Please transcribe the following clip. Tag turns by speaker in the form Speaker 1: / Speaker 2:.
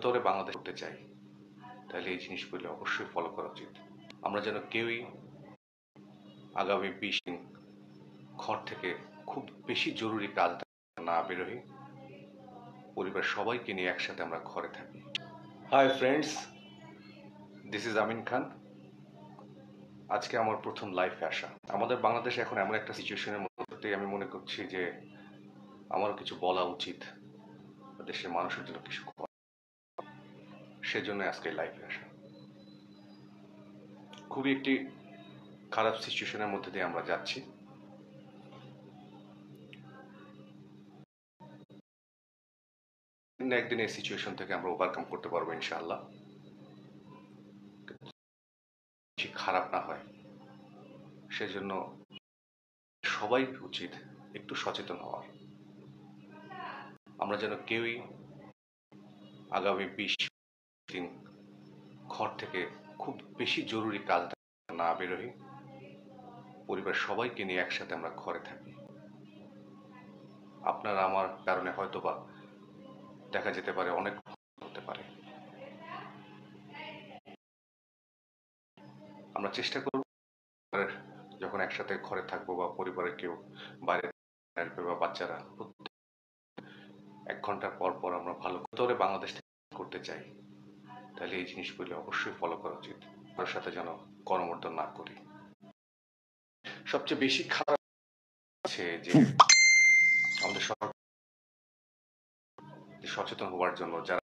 Speaker 1: উত্তরে বাংলাদেশ করতে চাই, তাহলে এই জিনিসগুলো অবশ্যই ফলো করা উচিত। আমরা যেন কেউই আগামী 20 দিন ঘর থেকে খুব বেশি জরুরি কাজ না বেরোই, পরিবার সবাইকে নিয়ে একসাথে আমরা ঘরে থাকি। Hi friends, this is Amin Khan. আজকে আমার প্রথম লাইভে আসা। আমাদের বাংলাদেশে এখন এমন একটা সিচুয়েশনের মধ্যে আমি মনে করছি যে আমারও কিছু বলা উচিত, দেশের মানুষের জন্য কিছু করা, সেজন্য আজকে লাইভে আসা। খুবই একটি খারাপ সিচুয়েশনের মধ্যে দিয়ে আমরা যাচ্ছি। একদিন এই সিচুয়েশন থেকে আমরা ওভারকাম করতে পারবো ইনশাআল্লাহ। খারাপ না হয় সেজন্য সবাই উচিত একটু সচেতন হওয়ার। আমরা যেন কেউই আগামী 20 দিন ঘর থেকে খুব বেশি জরুরি কাজ না বেরোই, পরিবার সবাইকে নিয়ে একসাথে আমরা ঘরে থাকি। আপনার আমার কারণে হয়তোবা দেখা যেতে পারে অনেক হতে পারে। আমরা চেষ্টা করব যখন একসাথে ঘরে থাকবো বা পরিবারের কেউ বাইরে আসবে বা বাচ্চারা, 1 ঘন্টার পর পর আমরা ভালো করে বাংলাদেশ থেকে করতে চাই, তাহলে এই জিনিসগুলো অবশ্যই ফলো করা উচিত। তার সাথে যেন করমর্দন না করি। সবচেয়ে বেশি খারাপ আছে যে আমাদের সচেতন হওয়ার জন্য যারা